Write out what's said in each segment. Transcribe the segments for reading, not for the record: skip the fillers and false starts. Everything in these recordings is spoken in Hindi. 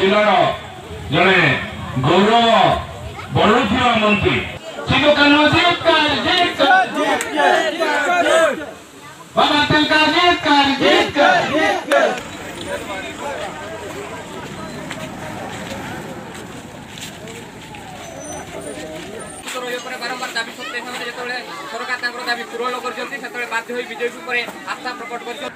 जिलार जड़े गौरव बढ़ुवा मंत्री बाबा तिलका बारंबार दाबी सत्ते सरकार दाबी पूरण कर बाध्य बीजेपी आस्था प्रकट कर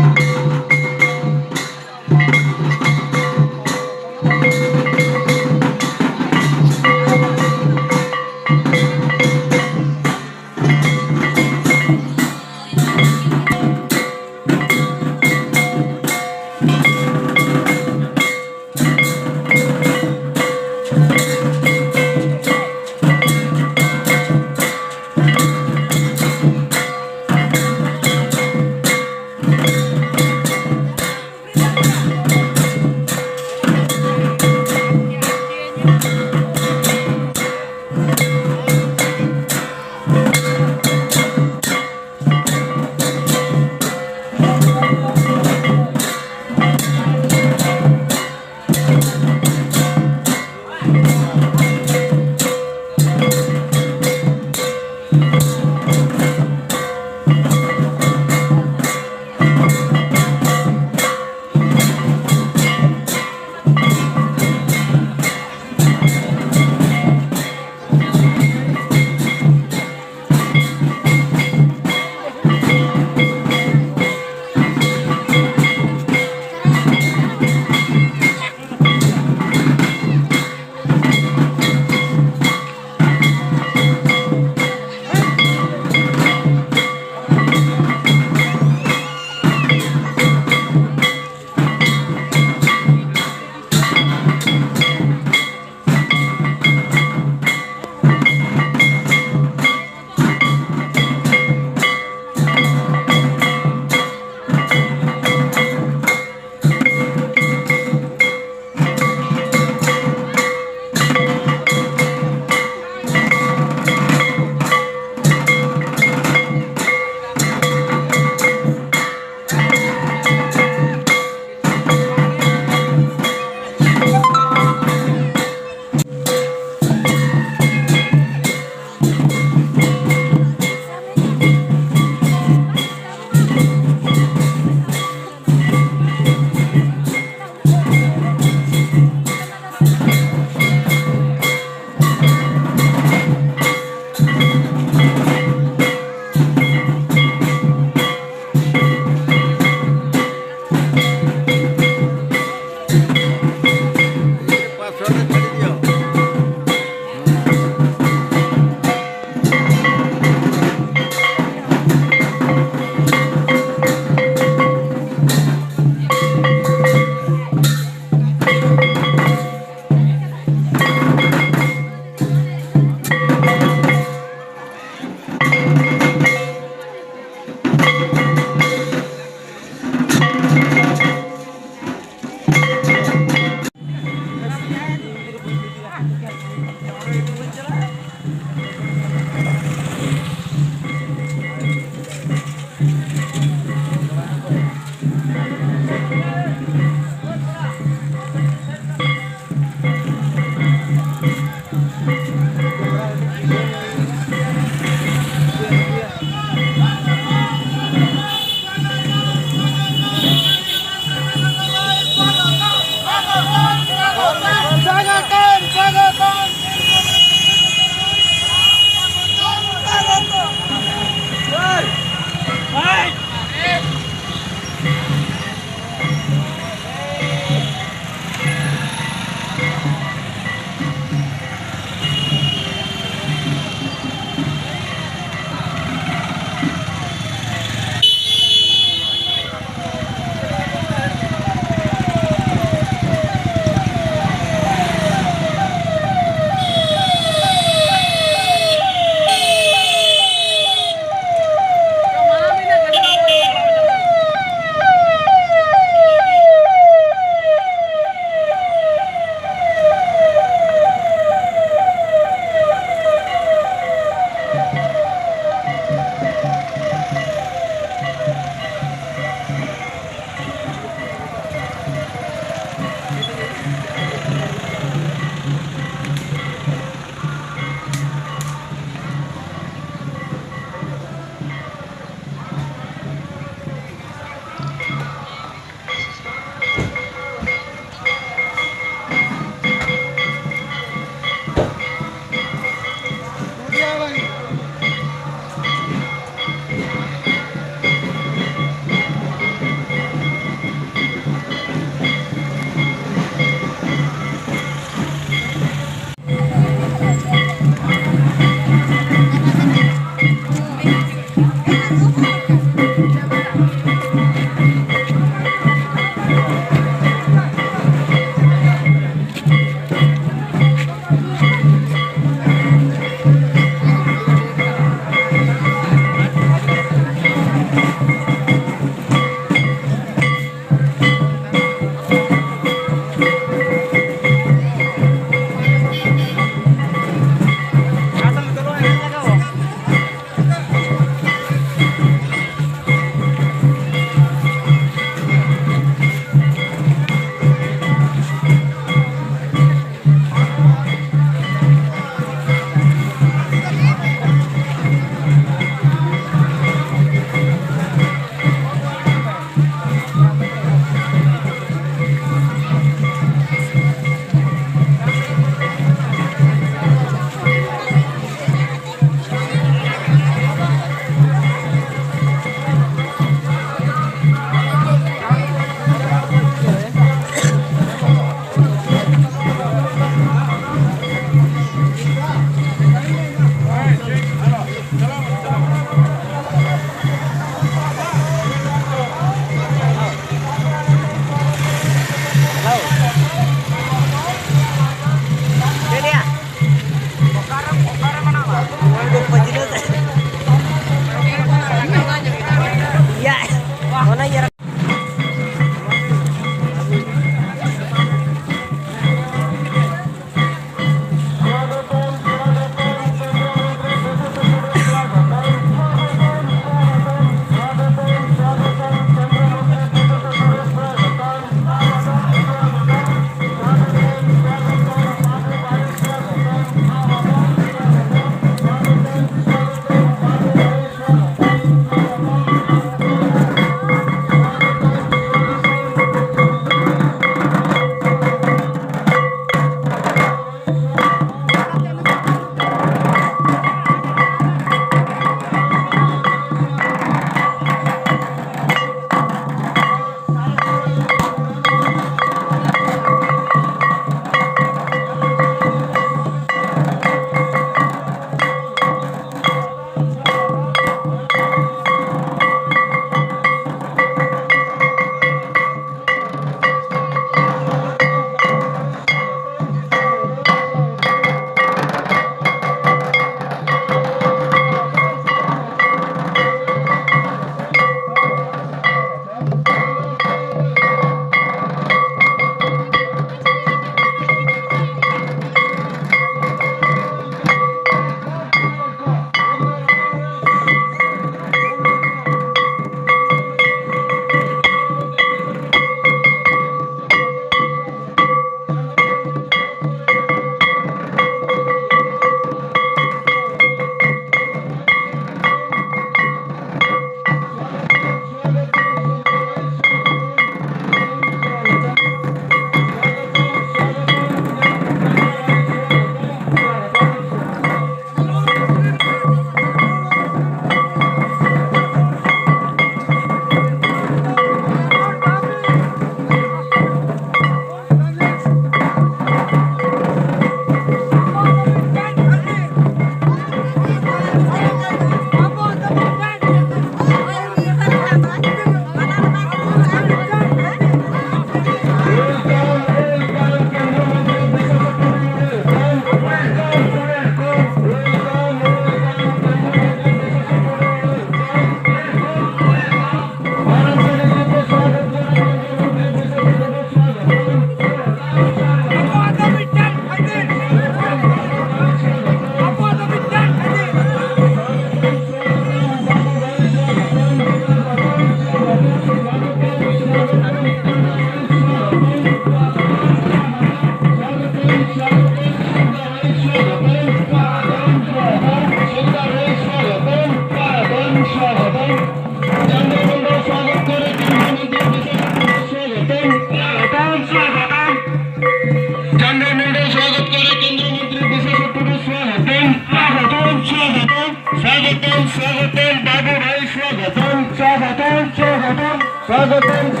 स्वागतम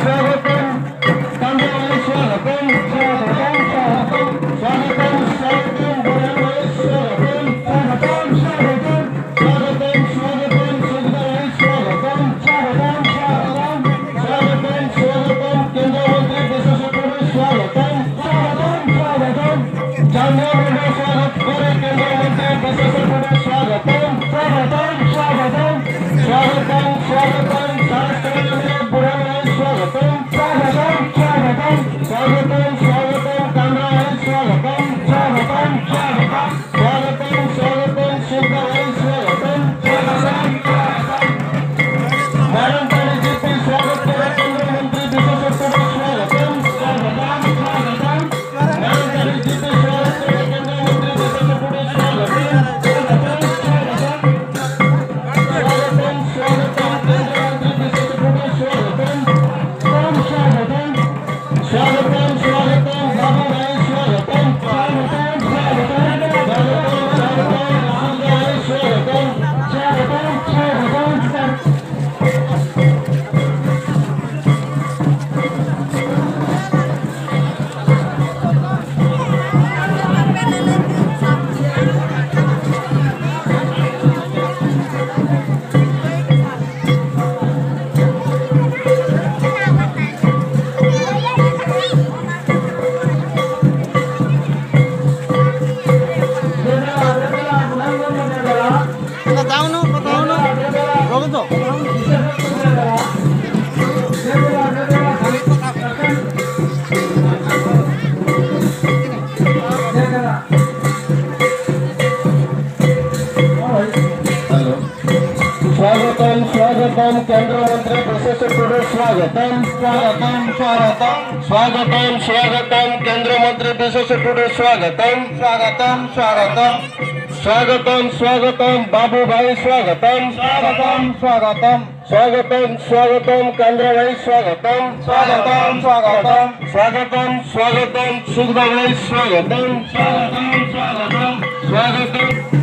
विश्वेश्वर स्वागतम स्वागतम स्वागतम स्वागतम स्वागतम केंद्र मंत्री विश्वेश्वर स्वागतम स्वागतम स्वागतम स्वागतम स्वागतम बाबू भाई स्वागतम स्वागतम स्वागतम स्वागतम स्वागतम केंद्र भाई स्वागतम स्वागतम स्वागतम स्वागतम स्वागतम सुखदा भाई स्वागतम स्वागतम स्वागतम स्वागतम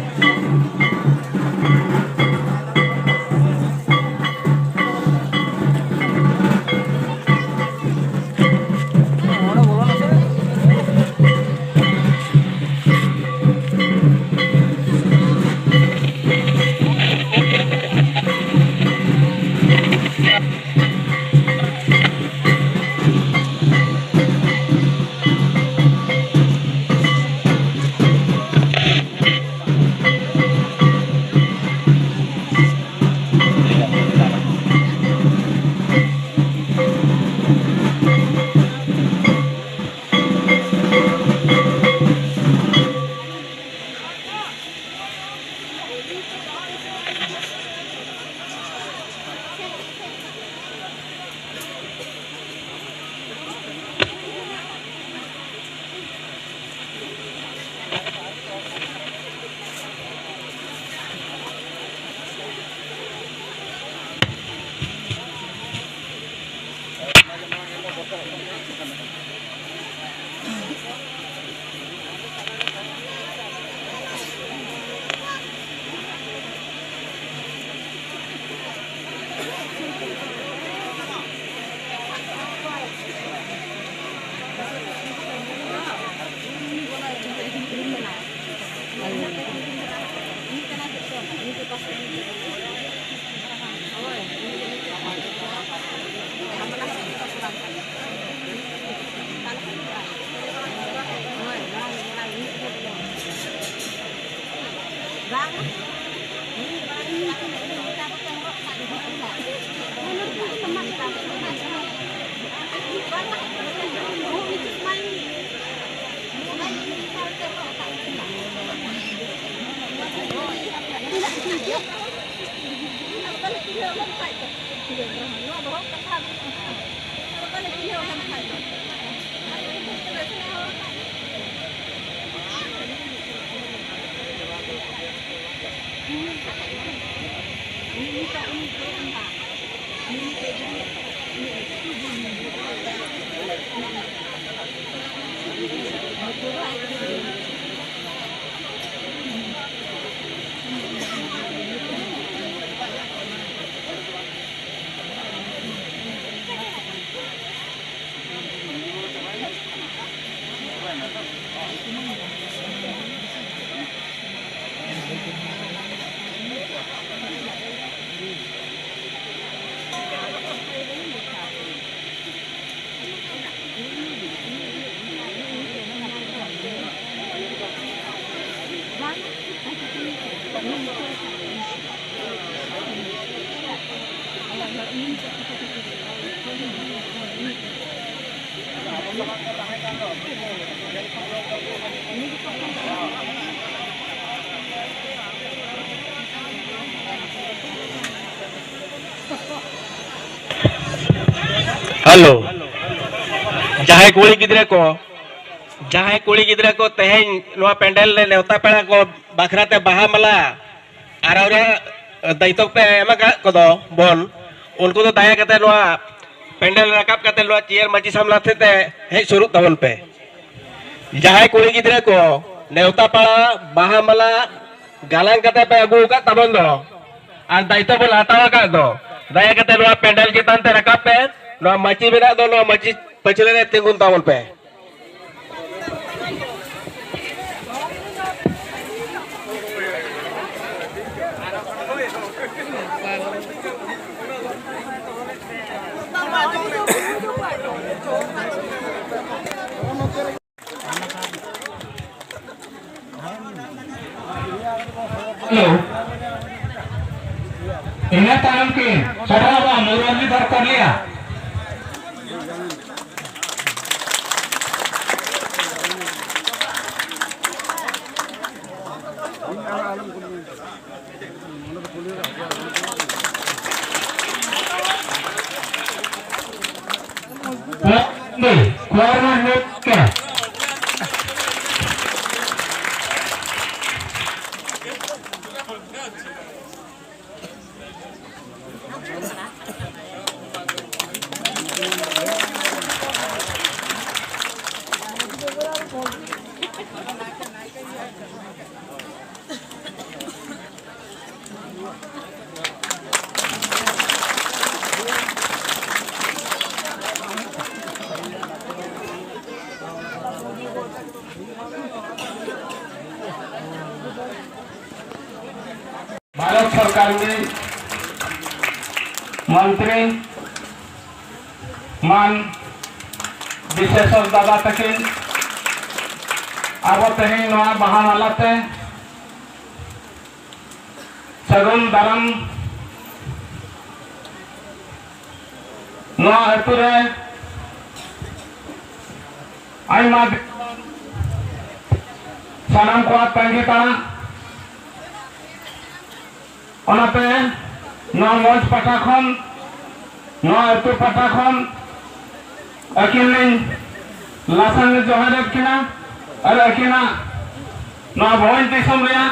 हेलो जहां कुड़ी गिद्रे को तेहें नवा पेंडल ले नेवता पेड़ा को बाखराते बाहा मला आर दायित्व पे एमा को बन उनको तो दाया कते नवा पेंडल रकाब कते नवा चेयर माची सामलाते ते हे शुरू तवन पे जहां कुड़ी गिद्रे को नेवता पेड़ा बाहा मला गालांग कते पे अगु का तबन दो आर दायित्व बन हटावा का दो दाया कते नवा पेंडल चितान ते रकाब पे नवा माची बेना दो नवा माची पचले ने तिंगुन तवन पे इन्हें तालम के चढ़ा हुआ मनोरंजन दर कर लिया Kuarna Nukya. भारत सरकार में मंत्री मान विशेष दादा तकिन अब तेहन नवा बहामालाते सगुन दाराम नवा अतुरे आयमा सानाम को तंगी ताना ओनाते नवा मंच पाटा खन नवा अतु पाटा खन अकिन लासांग जोहारेब किना और अकिना नवा भवन दिसम रेया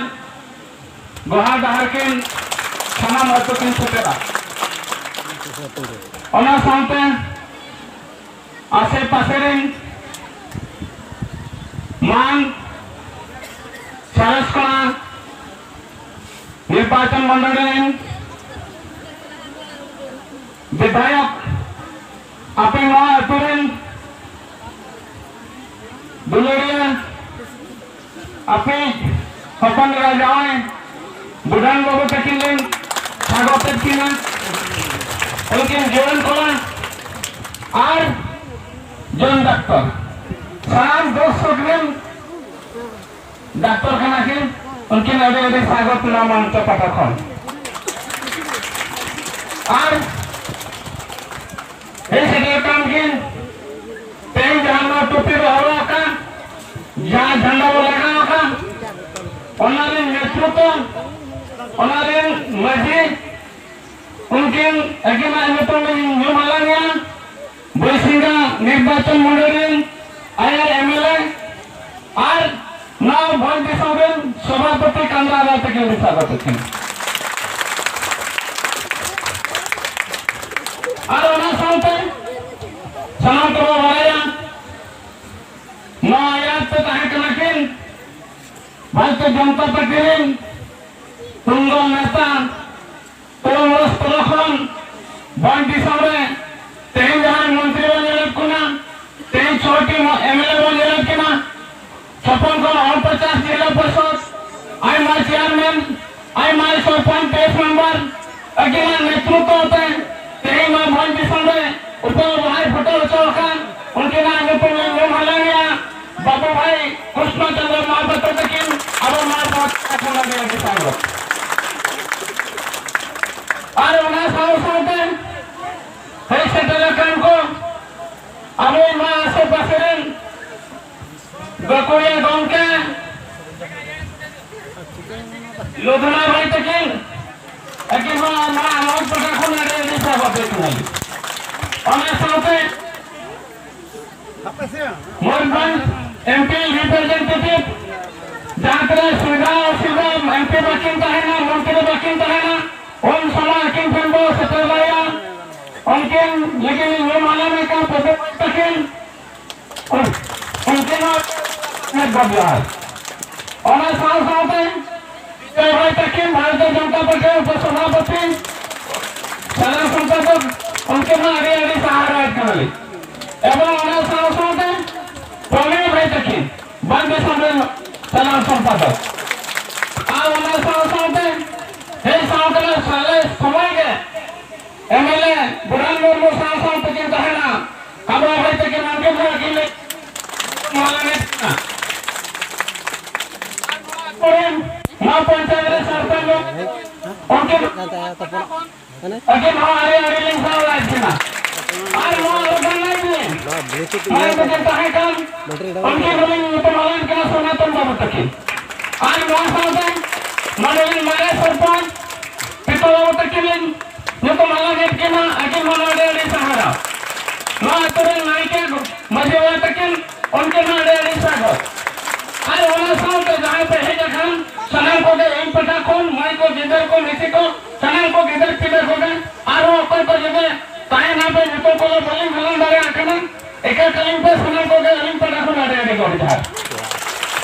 गोहा डहार किन सानाम अतु किन सेटेरा ओना सामते आसे पासे रेन मान सारस कोना निर्वाचन मंडल विधायक अपने नवा अतुरेन दुलरिया अपने हपन राजाएं बुढ़ान बाबू तकिन लेन स्वागत किना उनके जीवन कोला और जन डॉक्टर साम 200 ग्राम डॉक्टर खाना के उनके नवे स्वागत नाम मंच पाटा खन और ऐसे काम किन तेज जहां टोपी रहा का जहां झंडा लगा का उन्होंने नेतृत्व उन्होंने मस्जिद उनके अगिला नेतृत्व में न्यूमालानिया बुईसिंगा निर्वाचन मंडल आयर एमएलए और नाव भवन दिसोबेन सभापति कांद्रा रात के स्वागत किन और ओना साउते सलाम करो वाया नौ आयात तो ताहे कना किन भारतीय जनता पार्टी तुंगो नेता तोमरस तलखन भवन दिसोबे तेन जहां मंत्री बनेल कुना तेन छोटी एमएलए बनेल किना छप्पन को 49 जिला परिषद आई माय चेयरमैन आई माय सरपंच टेस्ट मेंबर अगिला नेतृत्व होते तेई मां भवन दिसंबे ऊपर भाई फोटो चौखान उनके नाम ऊपर में मालानिया बाबू भाई कृष्ण चंद्र महापात्र तकिन अब मां बात खाना दे के स्वागत और उन्हें साउते है सेटल काम को अब मां आसे पासेन गकुड़िया गांव के लोधना भाई तकिन अकिन मां आमोद पटा खुना रे दिशा बापे कुनाली ओने साथे मोरबंद एमपी रिप्रेजेंटेटिव जातरे सुविधा एमपी बाकिन तहना मंत्री बाकिन तहना ओम समा अकिन फंडो सतरलाया उनके लेकिन ये माला में का पद तकिन उनके ना बदलाव और साथ भाई तकिन भारतीय जनता पार्टी उपसभापति सलाम संपादक उनके ना आगे आगे सहारा करले एवं साथ प्रवीण भाई तकिन बंद सम्मेलन सलाम संपादक हे साथ साले समय के एमएलए बुढ़ान मुर्मू साथ तकिन कहना कमरा भाई तकिन आगे भाई मां पंचायत सरपंच उनके अगे हमारे अरेलिंग साहब राजना और मां लोगन नहीं मैं मुझे कहे काम उनके बोलिंग तो मालन के सोना तुम बाबू तक आज मां साहब मंडल मारे सरपंच पितो बाबू तक ने तो माला गेट के ना अगे माला दे सहारा मां तोरे नाई के उनके नारे अड़ी स्वागत अरे ओना साउंड जहां पे है जखन सनम को के इन पटा कोन माई को गिदर को मिसी को सनम को गिदर पिदर को आरो अपन को जगे ताए ना पे नितो को बोलिंग हलन दारे आकना एका कलिंग पे सनम को के इन पटा को नारे अड़ी को जा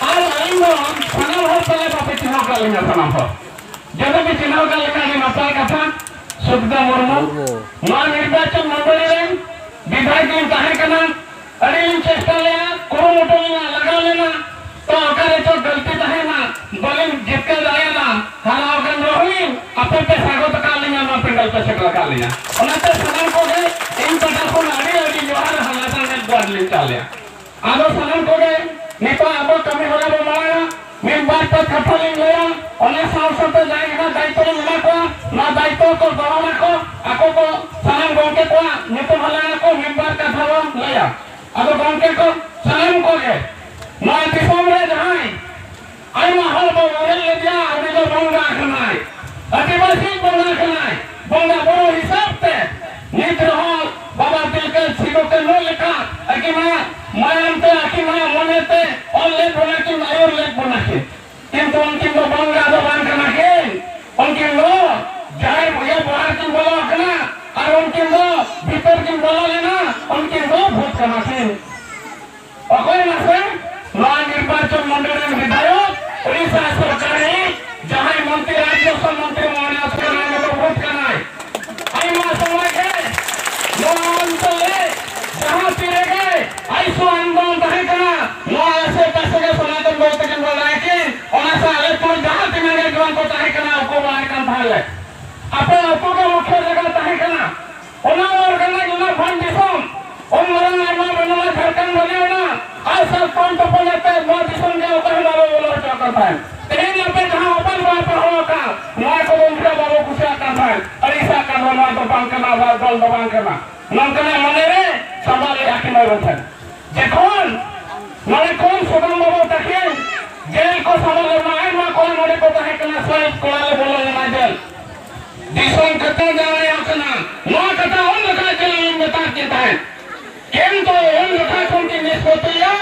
आरो अलिंग सनम हो पले बापे चिन्ह कलिंग सनम हो जब भी चिन्ह कलिंग ने नपाल कथा सुखदा मुर्मू मा निर्वाचन मंडली रे विधायक ताहे कना अड़ी चेष्टा लेना कुरुमुटो लेना लगा लेना तो अगर जो गलती है ना बोले जितने जाए ना हरा अगर रोही अपन पे स्वागत कर लेंगे ना पेंडल पे से कर लेंगे उन्हें सनम को गए इन पटा को नाड़ी अड़ी जोहार हलाता ने गॉड ले चले आलो सनम को गए निपा अब कमी होला बोला मैं बात पर खफलिंग लिया उन्हें सांसद पे जाएगा दायित्व लेना को ना दायित्व को गवाना को आको को सनम गोंके को निपा हलाना को मेंबर का धरो लिया अब गोंके को सनम को गए ना दिसोम रे जहां आई माहौल बोले ले दिया अभी जो बंगा खनाई आदिवासी बंगा खनाई बंगा बड़ो हिसाब से नीत रहो बाबा दिल के सिको के नो लिखा कि मैं अंते आखि मैं मनेते और ले बना कि मायोर ले बना के किंतु उनकी तो बंगा दो बांध करना के उनकी लो जाए ये बाहर की बोला करना और उनकी लो भीतर की बोला लेना उनकी लो भूत करना के और कोई ना से निर्वाचन मंडल विधायक उड़ीसा सरकार जहां मंत्री राज्यसभा मंत्री भोट करना है समय के जहां फिरे गए ऐसो आंदोलन तहे करना नो ऐसे पैसे के सनातन बहुत के बोल रहे कि ओनासा ले तो जहां तिमेरे जीवन को तहे करना को बाहर का थाले अपने आपको के मुख्य जगह तहे करना ओना और करना जुना फंड दिसम ओन मरण ना बनना झारखंड बने ना ऐसा कौन तो बोलते हैं बहुत दिसम के ऊपर हमारे बोलो क्या करता है तेरे यहाँ पे जहाँ अपन बात पर हो का मार को उनका बाबू कुछ करता है अरीसा का बोलना तो बांध करना बाल दबान करना नंकने मने रे संभाले आके मैं बैठे जखन मने कौन सुगम बाबू तकिए जेल को संभाले मार मां कौन मने को तहे करना स्वयं कोलाले बोलो ना जेल दिसम कते जाने आकना ना कता उन लगा के लिए बता देता है किंतु उन लगा की निष्पत्तियां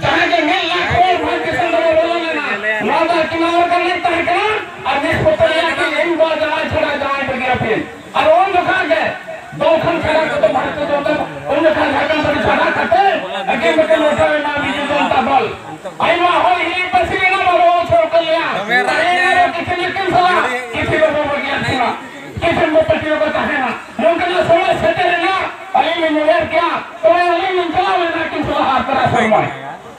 जहां के मिल लाख और भाग के संदर्भ बोलो लेना मादा किनारे करने तय करना और निष्पत्तियां की इन बार जहां छोड़ा जहां पे गया फिर और उन लगा के दो खन खड़ा तो भारत जो तो उन लगा झारखंड पर छड़ा करते अगे मके लोटा ना भी जनता बल आईमा हो ही पसीने ना बोलो छोड़ कर लिया अरे किसी ने किन सला किसी को बोल गया था किसी को पटियों को कहे ना मुमकिन समय सेटे ना अली में निवेर क्या तो अली में चला लेना किन सला हाथ पर समय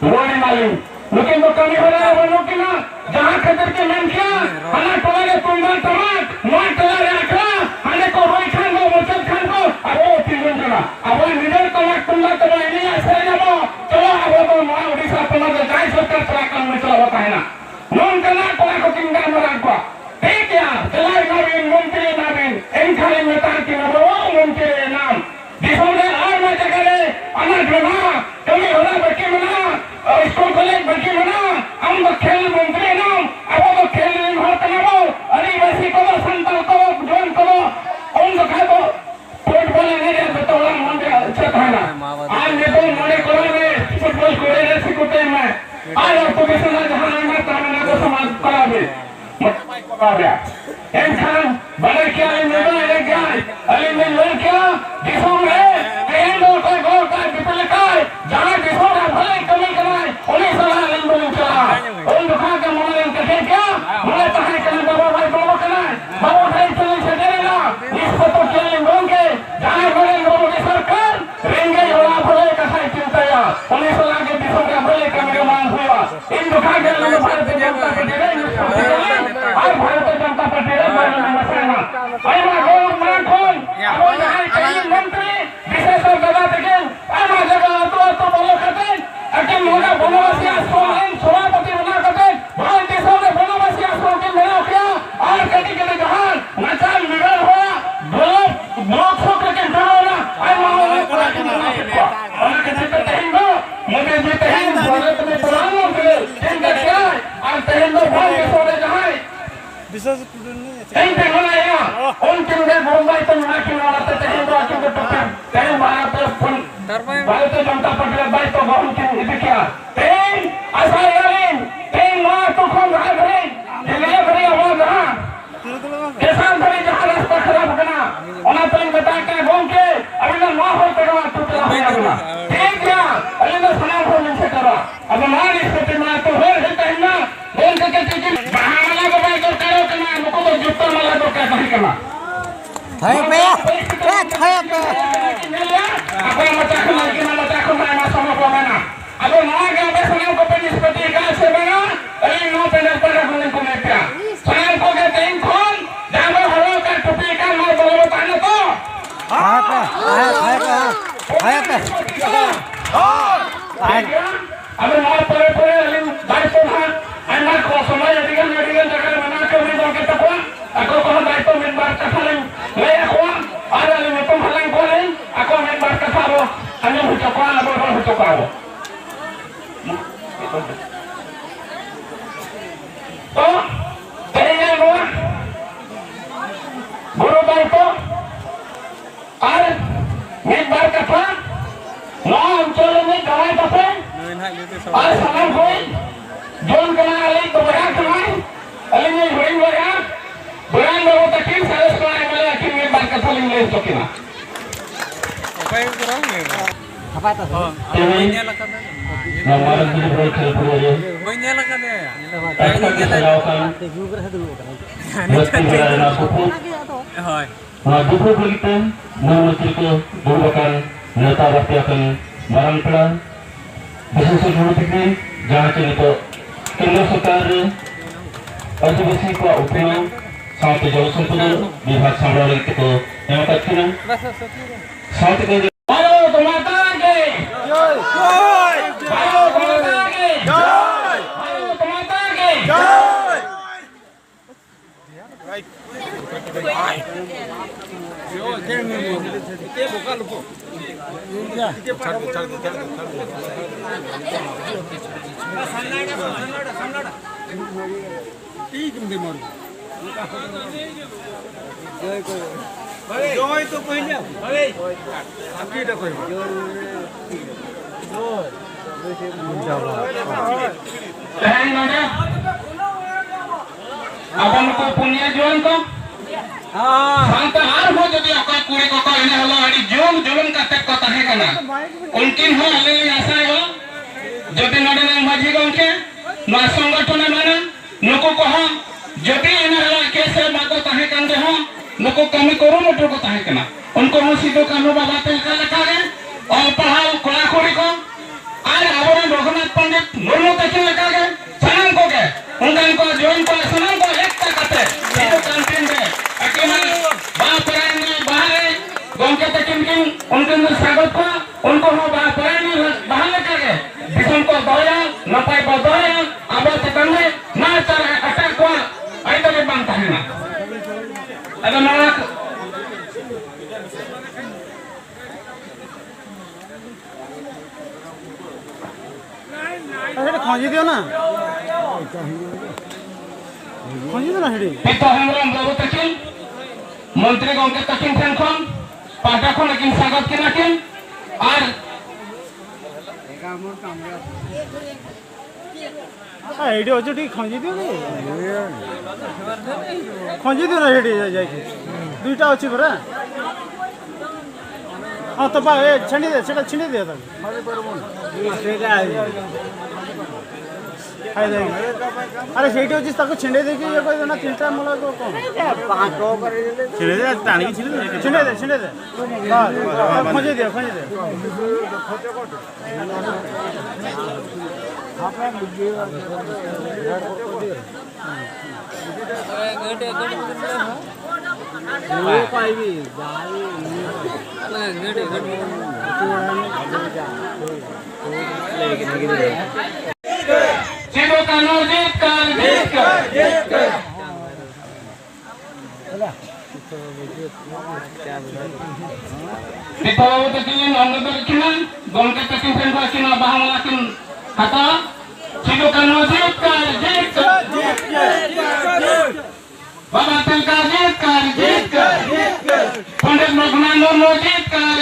रोने मालूम लेकिन वो कमी हो रहा है वो कि ना जहां खतर के मन किया हना टोले तुंबा टमाट मोय टोले रखा हने को रोई खान को मुचल खान को अब वो तीन जना अब वो निडर टमाट तुंबा तो नहीं ऐसे ना वो चलो अब वो मां उड़ीसा टमाट के जाय सरकार चला काम में चला होता है ना नॉन करना टोले को किंगा मरा को ठीक है चला नवीन मंत्री नवीन इन खाली में तार की वो मंत्री नाम दिसोले और में जगह अनट बना कमी होला बच्चे बना स्कूल कॉलेज बच्चे बना हम तो खेल मंत्री नाम अब वो खेल में भारत ना वो आदिवासी को संताल को जोन को उन लोग है तो फुटबॉल नहीं है तो वाला मंत्री अच्छा था ना आज ये तो मने करोगे फुटबॉल को ले सिखते हैं आज तो कैसे ना जहां ना ताना को समाज करावे मत को करावे इंसान बड़े क्या निर्णय क्या अली में लोग क्या दिसों में कहीं लोग कोई गौर का विपल का जहां दिसों का भले कमी कराए उन्हें सलाह लेने चला उन दुखा के मोने कहे क्या मोने तहे करने बाबा भाई बाबा कराए बाबा भाई चले छडेगा इसको तो चले होंगे जहां बड़े लोगों की सरकार रेंगे होला भले कथा चिंता या उन्हें सलाह के दिसों का भले कमी मान हुआ इन दुखा के लोग भारतीय जनता पार्टी और भारतीय जनता पार्टी आई मां कौन मां कौन अब यहाँ कई मंत्री विशेष दादा देखें आमा जगह तो बोलो करते अके मोना बनवासी आश्रम सभापति बना करते भारत देशों में बनवासी आश्रम के मेरा क्या और कटी के जहां नचाल मिडल हुआ ब्लॉक सो के डरो ना आई मां और के जीते हिंदू मुझे जीते हिंदू भारत में प्रधानमंत्री जिनका क्या और हिंदू भाई देशों में जहां कहीं पे होना है उनके लिए मुंबई तो ना क्यों ना रहते हैं हिंदू आके तो कहीं भारत भारतीय जनता पार्टी भाई तो बहुत की देखिए करना Thôi bé, thôi bé. Apa yang macam lagi nama macam mana sama pemana? Apa nak yang bersama kompeni seperti kan sebana? Ini no pendek pada bulan komersia. Sayang kau ke tengkon, jangan harukan topi kan mau bawa tanah tu. Apa? Apa? Apa mau pere alim baik tuhan. Anak kau semua yang jangan mana kau ni kau kita pun. Aku kau baik tu minbar kasalim. Laya kau ada lima pemahalang kau ni. Aku minbar kasaro. Anu hucap kau, abu hucap kau. तो कहीं हुआ गुरु भाई को और एक बार कथा नौ अंचल में गवाई बसे और सलाम हुई जोन कमा अली दोबारा कमाई अली में हुई लगा बुरान लोगों तक की सरस को आने वाले अकीम एक बार कथा लिंग ले चुकी ना Apa itu? हमारे दिल बहुत खेल पूरे ये ऐसा कैसे लाओkan mesti berada suku nah buku begitu menuju ke bukan neta rakyatkan barang pula bisnis dulu pikir jangan cerita kena sekali aja besi kuat upaya sampai jauh sampai lihat sampai itu yang kecil sampai ke halo teman-teman halo Joy to pahilya. Hey. Aki ta koi. Tahan mana? Abang ko punya jual ko? Sampai harus jadi akak kuri koko ini halo hari jual katek kota he kana. Mungkin ho ale asa ho. Jadi nade nang maji gongke, na संगठन mana, nuko ko ho. Jadi ini halo kese mako tahe kan de ho. Nuko kami koru motor ko tahe kana. Unko ho sido kanu baba te kala kare. और पढ़ाओ कोला कोरी को आज आवर रघुनाथ पंडित मुर्मू तकिन लगा के सनम को के उनको जोइन को सनम को एक तक आते ये कैंटीन में अकेले बापरानी बाहर गोंके तकिन किन उनके स्वागत को उनको हो बापरानी बाहर लेकर के दिसम को दया न पाए बदया अब तकन में ना चले अटक को आई तो बनता है ना अगर ना अरे खोजी दियो ना खोजी दो ना हेडी पिता हेमराम बाबू तकिन मंत्री गोंके तकिन ठेन खन पाटा खन किन स्वागत किन किन और हेडी हो ठीक खोजी दियो नी खोजी दियो ना हेडी जाई के दुईटा अछि बरा हां तो बा ए छंडी दे सेटा छिंडी दे त मारे परबो सेटा हाय दे अरे सेठी होची ताको छिंडे दे के ये कोई ना तीनटा मोला को कोन पांच टो करे दे छिंडे दे टाणी की छिंडे दे हां खोजे दे आपने मुझे वो पाइबी सिद्धो कानो जीत कर पिता बाबू तकिन अंगद तकिन गोंके तकिन फेन बाकिन बाहमलाकिन हाता सिद्धो कानो जीत कर बाबा तिलका जीत कर पंडित रघुनाथ मुर्मू जीत कर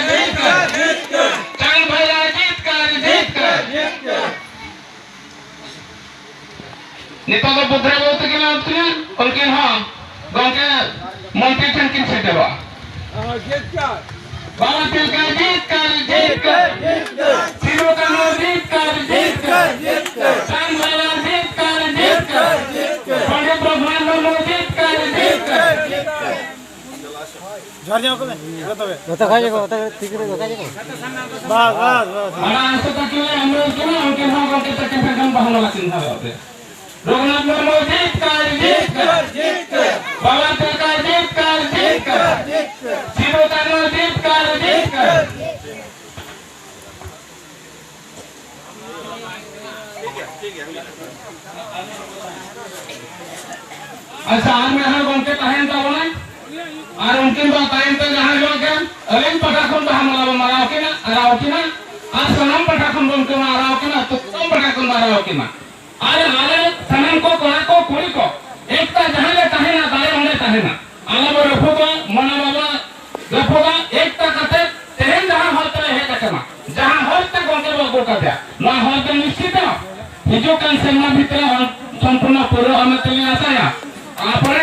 चांद भैया जीत कर नितो को बुद्रा बहुत के ना उनके हां गोंके मंत्री ठन किन से देवा बाबा तिलका जीत कर सिरो का नो जीत कर चांद भैया जीत कर पंडित रघुनाथ मुर्मू जीत कर ঝাড় যাও কবে তবে গোটা খাই যাবো গোটা ঠিক করে গোটা যাবো বাস বাস বাস mana asa takile amro kena angke ha gongke takin pegang bahana lasin habe Raghunath Murmu jitkar Baba Tilkar jitkar Sidhu Kanhu jitkar अच्छा आज में हर गंके तहन तो बोले और उनके तो टाइम पे जहां जो के अलिन पटाखन तो हम माराओ के ना आज सनम पटाखन उनके माराओ के ना तो तुम पटाखन माराओ के ना अरे आले सनम को कोड़ा को कोड़ी को एकता जहां ले तहन ना दाले होंगे तहन ना आला बो रखोगा मन बाबा रखोगा एकता कते तहन जहां होते है कतना जहां होते गंके बो का ना होते निश्चित हिजुकान सेना भितर संपूर्ण पूर्व हमें तुम आशा है आपरे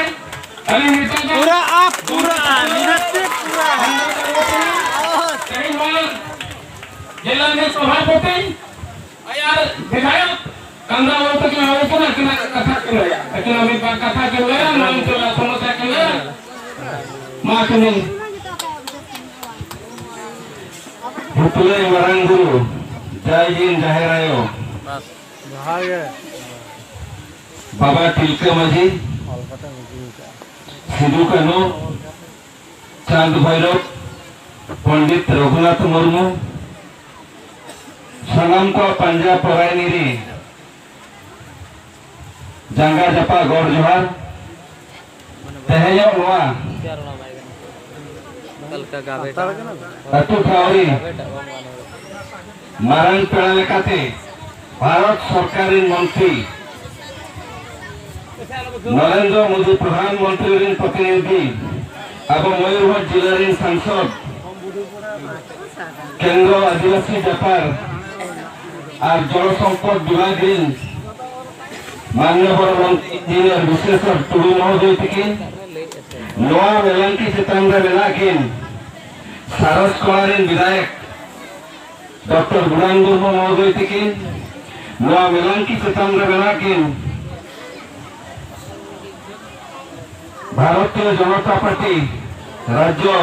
अरे पूरा आप पूरा निरस्ते पूरा कहीं बार जिला में सभापति यार विधायक कंदा वो तो क्या हो तो ना कथा क्यों है लेकिन अभी कथा क्यों है नाम चला समस्या क्यों है मां तुम भूतले वरंगुरु जय जिन जहरायो बाबा तिलका माझी सिद्धू कान्हू चांद भैरव पंडित रघुनाथ मुर्मू सनम को पंजा परायनी रे जंगा जपा गौर जोहार तहयो नवा अतु ठावरी मारन पेड़ा लेकाते भारत सरकारी मंत्री नरेंद्र मोदी प्रधानमंत्री प्रतिनिधि अब मयूरभंज जिले सांसद केंद्र आदिवासी व्यापार और जल संपद विभाग मान्यवर मंत्री इंजीनियर विश्वेश्वर टुडू महोदय तक नवा वेलांकी चेतन मेलाकिन सारस कलारीन विधायक डॉक्टर गुणान मुर्मू महोदय तक नवा वेलांकी चेतन मेलाकिन भारतीय जनता पार्टी राज्य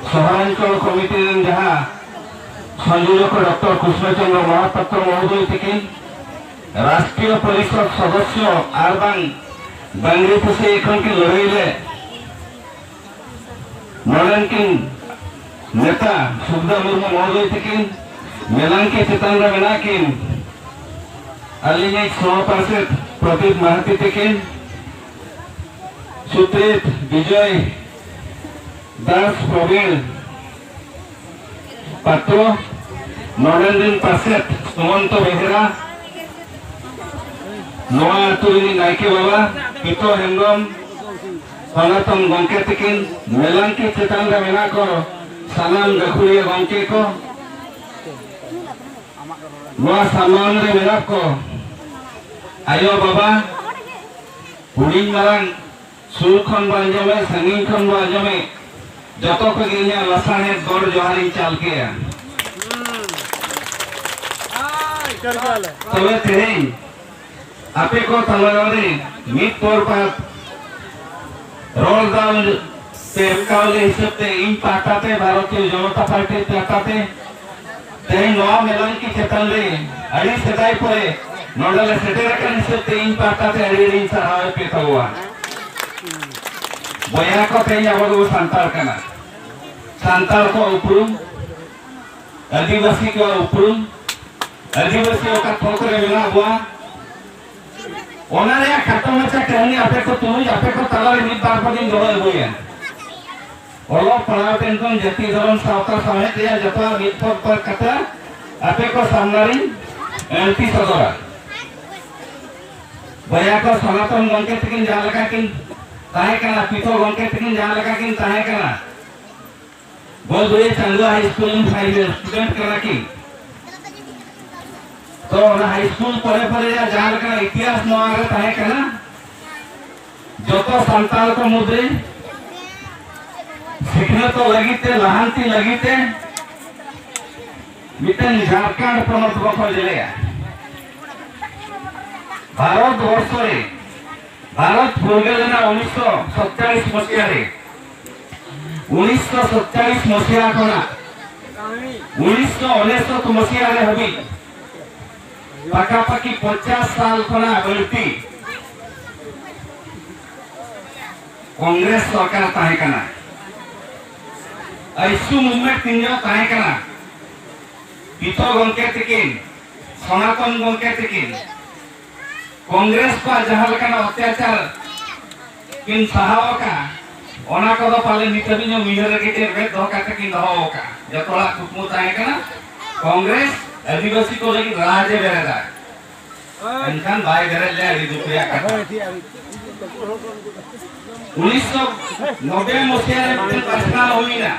सहरांचल कमिटी जहाँ संयोजक डॉक्टर कृष्णचंद्र महापात्र महोदय थी राष्ट्रीय परिषद सदस्य आरबान बांगरी फुसे एखन की लड़ाई ले नरेंद्र नेता सुखदेव मुर्मू महोदय थी मेलांकी चेतन मेलाकिन अलीज सभापार्षद प्रदीप महाती थी सुप्रीत विजय दास प्रवीण पात्र नरेंद्र पार्षद सुमंत बेहेरा नवा तुरी नायके बाबा पितो हेमब्रम सनातन गंके तकिन मेलांकी चेतन मेना को सानाम गखुरिया गंके को नवा सामान रे मेना को आयो बाबा हुडी मारांग सुर खन बांजमे संगीन खन बांजमे जतो को गिया लसाने गौर जोहारी चाल के तबे तेरे आपे को तलवारे मित तौर पर रोल दाल पे काले हिसाब से इन पाटाते भारतीय जनता पार्टी पाटाते तेरे नवा मेलन की चेतन रे अड़ी सदाई परे नोडल सेटेर का हिसाब से इन पाटाते अड़ी इन सहाय पे हुआ बया को तेज अब सांताल करना सांताल को उपरुम आदिवासी को उपरुम आदिवासी का ठोकरे मिला हुआ ओना रे खत्म मचा कहनी आपे को तलारे मित बार पर दिन दोय होया ओलो पढ़ाव टेंशन जति धरम सावता समेत या जता मित पर कथा आपे को सामनारी एंटी सदरा बया को सनातन गंके तकिन जा लगा किन ताहे कना पितो गंके तकिन जा लगा किन ताहे कना बोलबे चांगो हाई स्कूल में फाइव स्टूडेंट करा की तो हाई स्कूल पढ़े पढ़े जा लगा इतिहास नवारे ताहे कना जोतो संताल को मुद्रे सीखने तो लगीते लहांती लगीते मितन झारखंड प्रमोद बखो जिले भारत वर्ष भारत पूर्वजना 1947 मसीह 1947 मसीहा खना 1999 मसीहा रे हबी पाखापाखि 50 साल खना बलती कांग्रेस सरकार ताहे कना आइसु मूवमेंट तीन ताहे कना पितो गंके तकिन सनातन गंके तकिन कांग्रेस का जहां लेकाना अत्याचार किन सहावका ओना को पाले नितबी जो मिहर के रे दो काटे किन दहोका जतोला कुकमु ताहे कना कांग्रेस आदिवासी को लगी राजे बेरेदा एनखान भाई बेरे ले आदि दुपया का 1990 मसीहा रे प्रश्न होई ना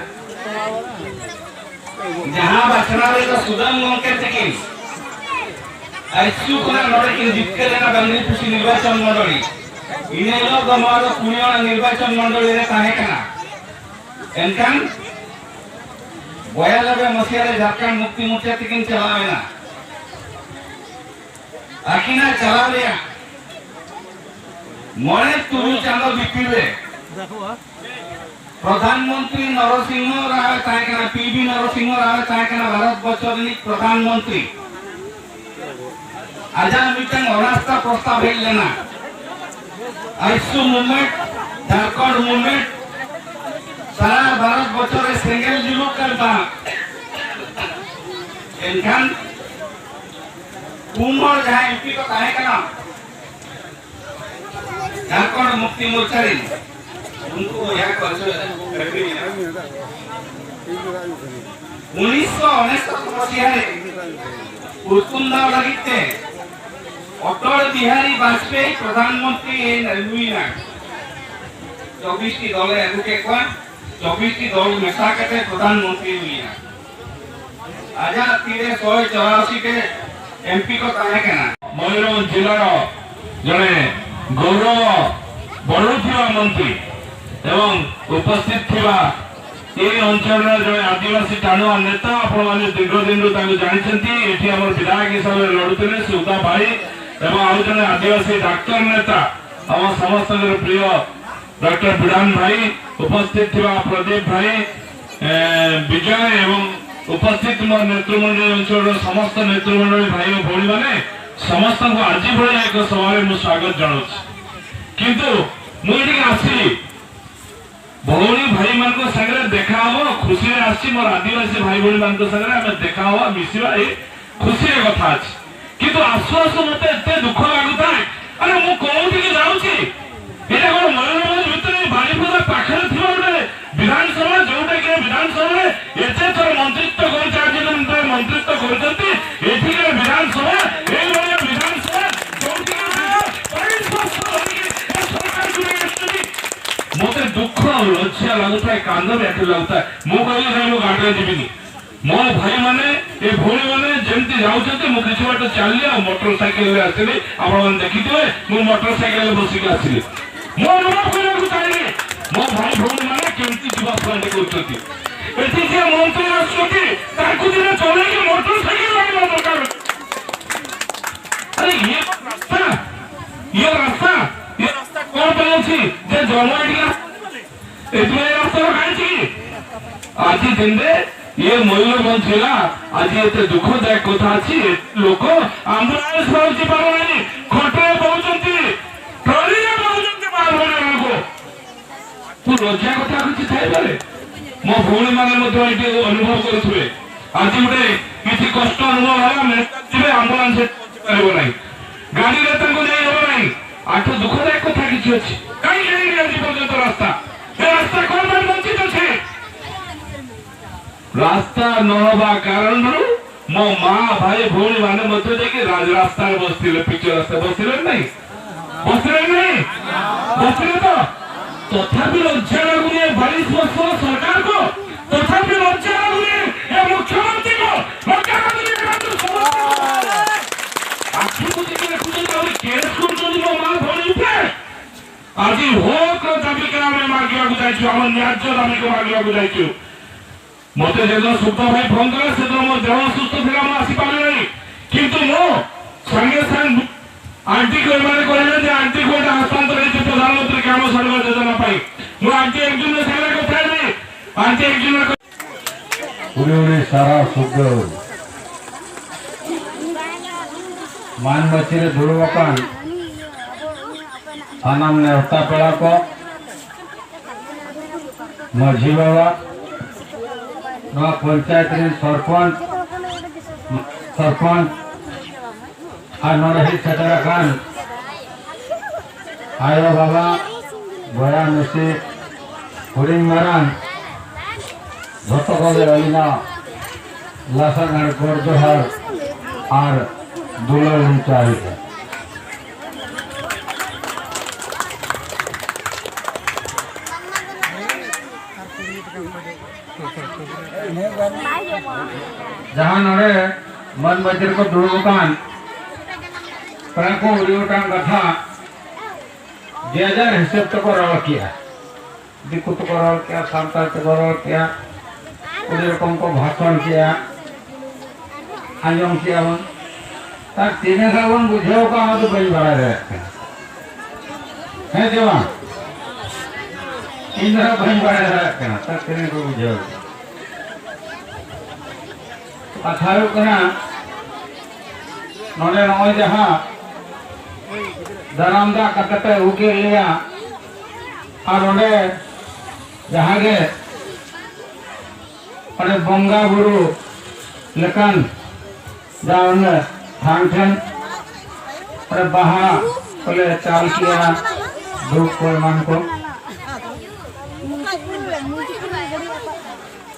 जहां बचना रे तो सुदाम गंके तकिन आइसु कोना नडे किन जितके लेना बंगली खुशी निर्वाचन मंडली इने लोग हमारो पुनिया निर्वाचन मंडली रे ताहे कना एनखान 92 मसीहा रे झारखंड मुक्ति मोर्चा तकिन चलावेना आकिना चला लिया मने तुरु चांदो बिपिले प्रधानमंत्री नरसिंह राव ताहे कना पीवी नरसिंह राव ताहे कना भारत बचरनी प्रधानमंत्री आजा मिटन अनास्था प्रस्ताव हेल लेना आइसु मूवमेंट झारखंड मूवमेंट सारा भारत बचरे सेंगेल जुलूक करता एनखान कुमर जहां एमपी को ताहे कना झारखंड मुक्ति मोर्चा रे उनको या करछो 1999 मसीहा रे पुरकुंदा लगिते अटल बिहारी वाजपेयी प्रधानमंत्री नरुइना 24 टी दल एगुके को 24 टी दल मेसा करते प्रधानमंत्री हुईना आजाद तीरे 184 के एमपी को ताहे कना मयूरभंज जिला जने गौरव बढ़ुथिबा मंत्री एवं उपस्थित थिबा ए अंचल जने आदिवासी टाणुआ नेता आपण माने दीर्घ दिन रु ताको जानिछंती एठी हमर विधायक हिसाब रे लडुतले सुधा भाई एवं आउ जने आदिवासी डॉक्टर नेता हम समस्त प्रिय डॉक्टर बिडान भाई उपस्थित थिबा प्रदीप भाई विजय एवं उपस्थित नेतृमंडल अंचल समस्त नेतृमंडल भाई और भौणी माने समस्त को आज भलिया एक सभा में स्वागत जनाऊँ किंतु मुझे आसी भौणी भाई मान संगे देखा हम खुशी आसी मोर आदिवासी भाई भौणी मान संगे आम देखा हम मिसवा खुशी कथा अच्छी किंतु आसु आसु मत एत दुख लगुता अरे मु कौन जाऊँगी ये मयूरभंज भितर बाड़ीपुर पाखे गोटे विधानसभा जोटा कि विधानसभा एते थर मंत्रित्व कर मंत्रित्व कर विधानसभा विधानसभा मत दुख लज्जा लगुता है कांद भी आखिर लगता है मु कहली गाड़ी जीविनी मो भाई माने ए भौणी माने जेमती जाउछते मु किछ बाट चलली आ मोटरसाइकिल रे आसिली आपण माने देखिथिबे मु मोटरसाइकिल रे बसी के आसिली मो अनुभव करबो चाहिए मो भाई भौणी माने केमती जीवा प्लांट करछथि एथि जे मंत्री आछथि ताकु दिन चले के मोटरसाइकिल लागला दरकार अरे ये रास्ता कौन पे अछि जे जमाडिया एतमे रास्ता काई आज दिन ये मयूरभंज जिला आज एते दुखदायक कथा अछि लोक एम्बुलेंस पहुंची पारनी खटरे पहुंचती ट्रॉलीरे पहुंचती बाहर को तू लज्जा कथा किछि थाई पारे मो भौणी माने मधे एटी अनुभव करथुबे आज गोटे किछि कष्ट अनुभव होला नेता जिबे एम्बुलेंस पहुंची पारबो नाही गाड़ी रे तंको जाई हो नाही आठ दुखदायक कथा किछि अछि काई एई आज पर्यंत रास्ता ए रास्ता कोन पर वंचित अछि रास्ता नहबा कारण मो माँ भाई भौणी माने मध्य देखिए रास्ता बसते पिच रास्ता बसले नहीं तो तथापि लज्जा लगुनि 22 वर्ष सरकार को तथापि लज्जा लगुनि मुख्यमंत्री को लज्जा आज हो दाबी कर मांगा न्याय दाबी को मांगा मत जो सुख भाई फोन कला से मो देह सुस्थ था आसी पारे ना किंतु मो संगे संग आंटी को कहले आंटी को हस्तांतर प्रधानमंत्री ग्राम सड़क योजना मुझे आंटी एक दिन सारे कथा उड़ी सारा सुख मान बच्चे दुर्बकान सानाम नेवता पेड़ा को माझी बाबा नवा पंचायत सरपंच और नरही छतरा खान आयो बाबा बया मिसी हुरिंग मारान झोटो कदे रहीना लासन और गोरजोहर और दुलर चाहिए जहाँ नरे मन बजर को दुर्गकान को उड़ीटान कथा जेजार हिसाब तक रॉल किया दिक्कु तो रॉल किया सांताल तो रॉल किया उड़ी रकम को भाषण किया आजम किया बन तार तीन सावन बुझे का तो बड़ी बड़ा रहे हैं जवान इंद्र बड़ी बड़ा रहे हैं तार तीन को बुझे कथायो कना नोने नॉय जहाँ दरामदा कटते उके लिया और नोने जहाँ के अरे बंगा बुरु लेकिन जहाँ उन्हें थांगठन अरे बाहा पहले चाल किया दुख को मान को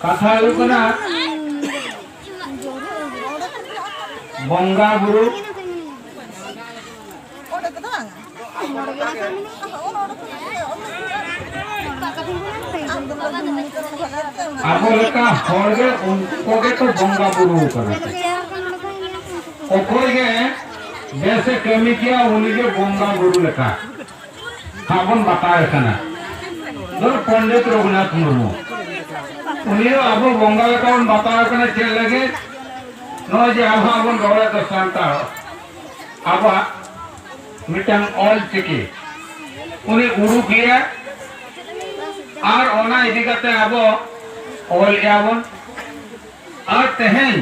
कथायो कना बंगा बुरु आबो लेका होरगे उनको के तो बंगा बुरु करते ओकोगे जैसे कमी किया उन्हीं बंगा बुरु लेका हाबन बताए कना दो पंडित रघुनाथ मुर्मू उन्हीं आबो बंगा लेका उन बताए कना चल लगे नो जे आबा बन गौड़ा तो शांता आबा मिटन ऑल चिकी उन्हें उड़ू किया और ओना इदी करते आबो ऑल याबन और तेहन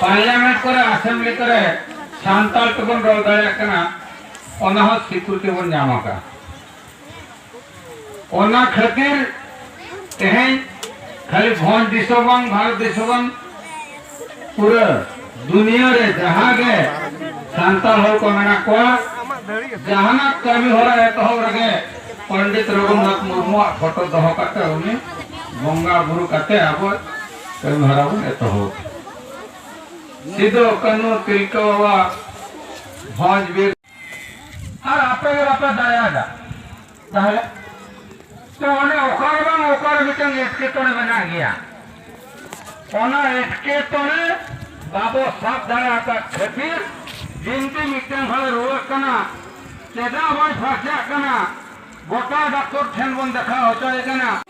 पार्लियामेंट करे असेंबली करे शांताल तबन रोल दाया कना ओना हो सिक्योरिटी बन जामा का ओना खातिर तेहन खाली भोज दिसोबन भारत दिसोबन पूरा दुनिया रे जहाँ के सांताल हो को मेना को जहाँ ना कमी हो रहा है तो हो रखे पंडित रघुनाथ मुर्मू फोटो दहो करते उन्हें बंगा बुरु करते अब कमी हो रहा है तो हो सीधो कन्नू तिलको वा भोज भी और आपे दाया दा दाया तो उन्हें ओकर मिटंग इसके तो बना गया ओना इसके तो ने बाबो साफ दाया का खतीर जिनकी मिटंग हल रोक कना चेदा बन फाचा कना गोटा डॉक्टर ठेन बन देखा होता है कना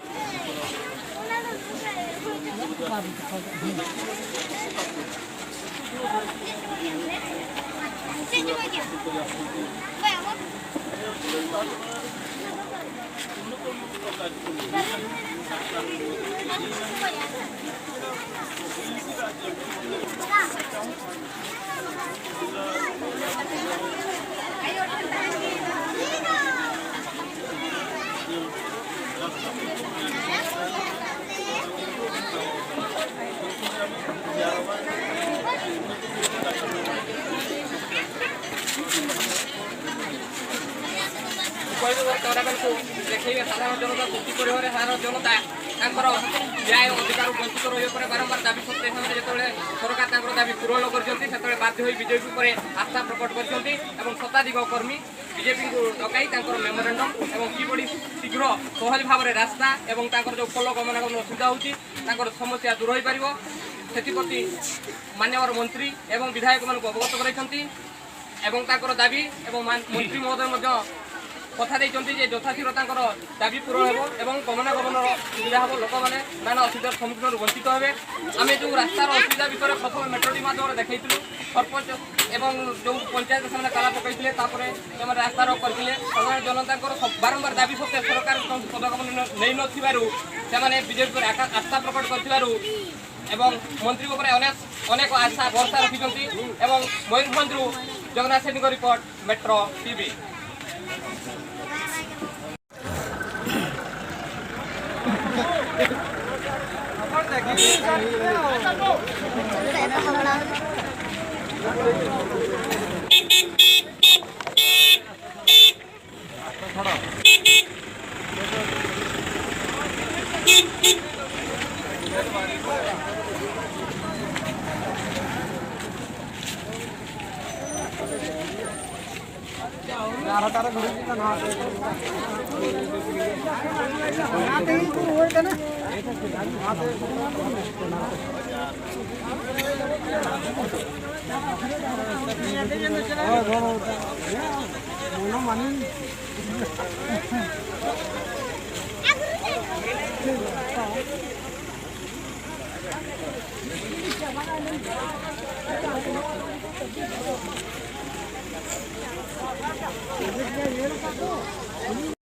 देखिए साधारण जनता क्षति परिवार साधारण जनता न्याय अधिकार वंचित रही बारंबार दाबी सत्ते समय सरकार दाबी पूरण कर बाध्य बीजेपी पर आस्था प्रकट कर शताधिक कर्मी बीजेपी को डकई मेमोरांडम और किभली शीघ्र सहज भाव में रास्ता और जो फल गमनागमन असुविधा होती समस्या दूर हो पार से मान्यवर मंत्री और विधायक मान अवगत कर दाबी और मंत्री महोदय কথা ଦେଇଛନ୍ତି ଯେ ଯଥାଶୀଘ୍ର ତାଙ୍କର ଦାବି ପୂରଣ ହେବ ଏବଂ ଗମନାଗମନର ସୁବିଧା ହେବ, ଲୋକମାନେ ନାନା ଅସୁବିଧାର ସମ୍ମୁଖୀନରୁ ବଞ୍ଚିତ ହେବେ। ଆମେ ଯେଉଁ ରାସ୍ତାର ଅସୁବିଧା ବିଷୟରେ ପ୍ରଥମେ ମେଟ୍ରୋଟି ମାଧ୍ୟମରେ ଦେଖାଇଥିଲୁ, ସରପଞ୍ଚ ଏବଂ ଯେଉଁ ପଞ୍ଚାୟତ ସେମାନେ ତାଲା ପକାଇଥିଲେ, ତାପରେ ସେମାନେ ରାସ୍ତାର କରିଥିଲେ। ସାଧାରଣ ଜନତାଙ୍କର ବାରମ୍ବାର ଦାବି ସତ୍ତ୍ୱେ ସରକାର କୌଣସି ପଦକ୍ଷେପ ନେଇନଥିବାରୁ ସେମାନେ ବିଜେପି ଉପରେ ଆସ୍ଥା ପ୍ରକଟ କରିଥିବାରୁ এবং মন্ত্রী উপরে অনেক আশা ভরসা রাখিছেন। এবং ময়ূরভঞ্জরু জগন্নাথ সেঠীଙ୍କ রিপোর্ট, মেট্রো টিভি।